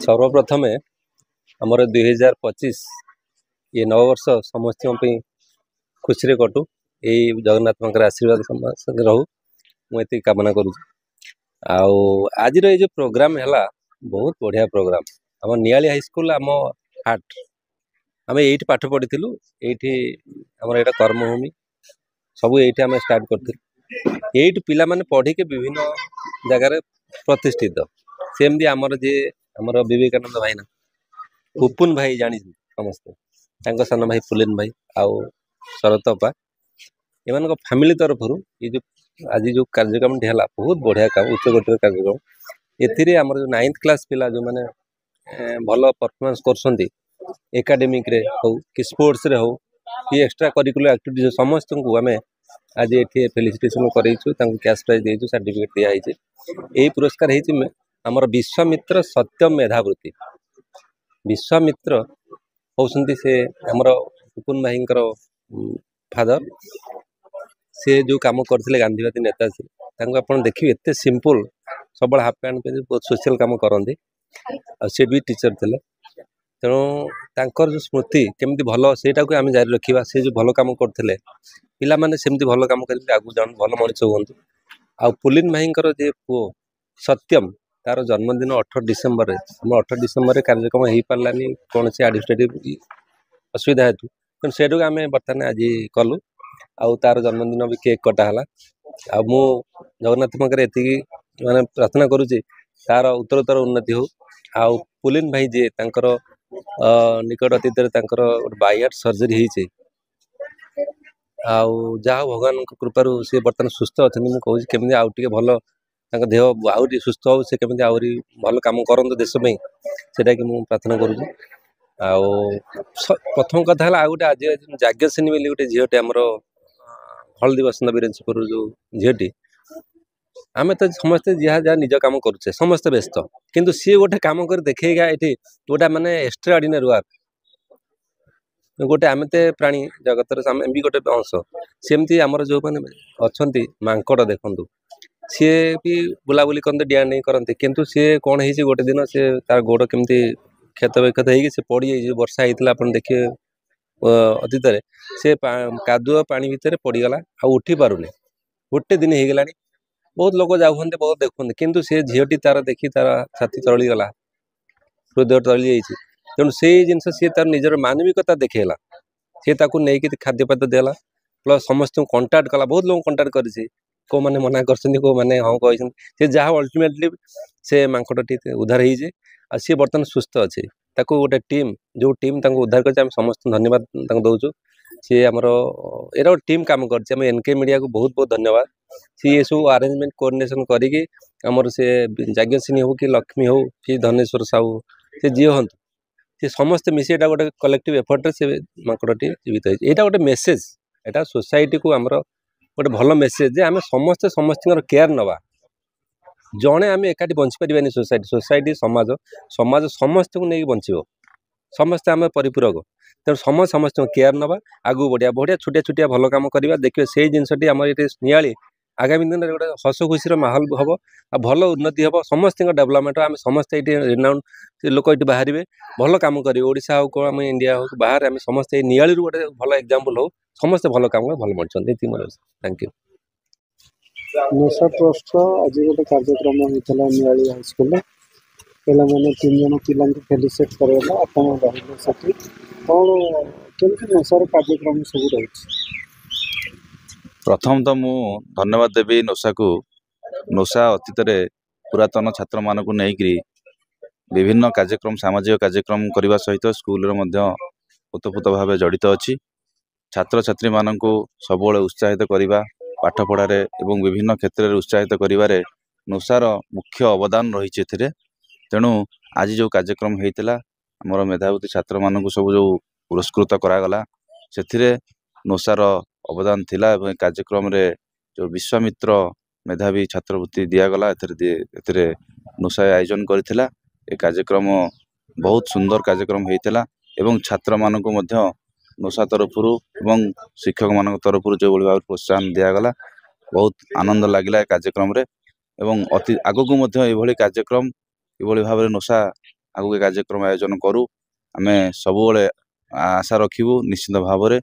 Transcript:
सर्वप्रथमे आमर 2025 ये नववर्ष समस्त खुशी कटू यही जगन्नाथ आशीर्वाद रहू मुझे कामना करुँ। आज जो प्रोग्राम है बहुत बढ़िया प्रोग्राम आम नियाली हाईस्कल आम हाट आम ये पाठ पढ़ी ये आमर यहाँ कर्मभूमि सब ये आम स्टार्ट कर पिला माने पढ़ी के विभिन्न जगार प्रतिष्ठित सेमती आमर जे आमर विवेकानंद भाई ना पुपुन भाई जानी समस्ते सान भाई पुलिन भाई आउ शरत अपा एम फैमिली तरफ ये जो आज जो कार्यक्रम है बहुत बढ़िया काम उच्चकोटर कार्यक्रम ये आमर जो 9th क्लास पिला जो मैंने भल परफॉर्मेंस कर एकेडमिक रे हो कि स्पोर्ट्स रे हो कि एक्स्ट्रा करिकुलर एक्टिविटीज समस्त को आम आज ये फेलिसिटेसन करूँ कैश प्राइज दे सर्टिफिकेट दिखाई यही पुरस्कार होमर विश्वामित्र सत्यम मेधावृत्ति विश्वामित्र होती से आमर पुपुन भाई फादर से जो कम करते गांधीवादी नेता से आप देखिए एत सिंपल सब हाफ पैंट पे बहुत सोशल कम करते से भी टीचर थे तेणु जो स्मृति केमती भल से आम जारी रखा से जो भल कम करते पिला माने सेमती भल कम कर आगू जान भल मनीष हूँ। आ पुलिन भाई जे पुओ सत्यम तार जन्मदिन 18 डिसेम्बर आम 18 डिसेम्बर कार्यक्रम हो पारानी कौन से एडमिनिस्ट्रेटिव असुविधा हेतु कि से आम बर्तमान आज कलु आउ तार जन्मदिन भी केक कटाला आ मु जगन्नाथ पाखे ये माने प्रार्थना करुच्ची तार उत्तरोत्तर उन्नति हो। आउ पुलिन भाई जे तांकर निकट अतीत गोटे बाइहार्ट सर्जरी होती जहाँ भगवान कृपार सी बर्तमान सुस्थ अच्छा मुझे कहूँ केमी आउ टे भल देह आहरी सुस्थ हो से केमी आहरी भल कम करते देशपाई से मुझे प्रार्थना करुँच। प्रथम कथा है गोटे आज जाज्ञसेनी बोली गोटे झीटे आमर हल्दी बसंत बीरेन्द्रपुर जो झीटी आम तो समस्ते जहाँ जहाँ निज कम करुचे समस्ते व्यस्त किंतु सी गोटे कम कर देखा ये गोटा मानने एक्स्ट्रा ऑर्डिनरी वर्क गोटे आम तो प्राणी जगत भी गोटे अंश सेमती आमर जो मैंने अच्छा मांकड़ देखु सी भी बुलाबुली करते डिया नहीं करते किंतु सी कौन हो गोटे दिन से तार गोड़ केमती क्षत विक्षत हो पड़ जाइए वर्षा होता आप देखिए अतीत से कादुआ पानी भितर पड़गला आ उठी पारुनी गोटे दिन हो गला बहुत लोग जाऊँ बहुत देखते किंतु से झीटी तार देखी तार छाती तलिगला हृदय तली जाइए तेणु से जिनस सी तार निजर मानविकता देखला सी नहीं खाद्यपाद्य देला प्लस समस्त कंटाक्ट कला बहुत लोग कंटाक्ट कर कौ मैंने मना कर हाँ कही से जहाँ अल्टीमेटली से मांकड़टी उद्धार होइए आ सी बर्तमान सुस्थ अच्छे ताको गोटे टीम जो टीम उद्धार कर समस्त धन्यवाद दौचु सी आमर एरा गोटे टीम काम कर एनके मीडिया को बहुत बहुत धन्यवाद सी ये सब अरेंजमेंट कोऑर्डिनेशन करिकी आमर से जाज्ञसेनी हो कि लक्ष्मी हो कि धनेश्वर साहू से जी हूँ सी समस्ते मिसी एटा गोटे कलेक्टिव एफर्ट से मांकड़टी जीवित होती यहाँ गोटे मेसेज एटा सोसाइटी को आमर गोटे भल मेसेज जे आम समस्ते समस्त केयर नवा जड़े आम एकाठी बंची पारानी सोसाइटी सोसाइटी समाज समाज समस्त को नहीं बंचो समस्ते आम परिपूरक तेणु समस्त समस्त केयर नवा आगू बढ़िया बढ़िया छुटिया छुटिया भल कम करवा देखिए से जिनटी आम ये नियाली आगामी दिन में गोटे हस खुशी माहौल हम आ भल उन्नति हम समस्त डेभलपमेंट आम समस्त ये रिनाउंड लोक ये बाहर भल कम करेंगे ओडिशा हो कौन इंडिया हो बाहर आम समस्त नियाली गोटे भल एग्जांपल हो समस्त भल कम भल मरचंद मोर थैंक यू। नशा ट्रस्ट आज गोटे कार्यक्रम होता नियाली हाईस्कल पिला मैंने 3 जन पिला फेलिसिट कराला आप रही कौन केमती नशार कार्यक्रम सब रही। प्रथम तो मु धन्यवाद देवी नोसा को नोसा अतीत पुरातन छात्र मानक नहीं विभिन्न कार्यक्रम सामाजिक कार्यक्रम करने सहित स्कूल ओतपुत भाव जड़ित अच्छी छात्र छात्री मान सब उत्साहित करवा पाठ पढ़ारे एवं विभिन्न क्षेत्र में उत्साहित करिवारे नोसार मुख्य अवदान रही तेणु आज जो कार्यक्रम होता आमर मेधावी छात्र मानक सब जो पुरस्कृत करागला से नोसार अवदान थिला एवं कार्यक्रम रे जो विश्वामित्र मेधावी छात्रवृत्ति दिगला नोसा आयोजन करथिला ए कार्यक्रम बहुत सुंदर कार्यक्रम होता एवं छात्र मानक नोसा तरफ एवं शिक्षक मान तरफ जो भाव प्रोत्साहन दिगला बहुत आनंद लगिला कार्यक्रम रे ଏବଂ ଅତି ଆଗକୁ ମଧ୍ୟ ଏଭଳି କାର୍ଯ୍ୟକ୍ରମ କିଭଳି ଭାବରେ ନୋସା ଆଗକୁ କାର୍ଯ୍ୟକ୍ରମ ଆୟୋଜନ କରୁ ଆମେ ସବୁବେଳେ ଆଶା ରଖିବୁ ନିଶ୍ଚିତ ଭାବରେ।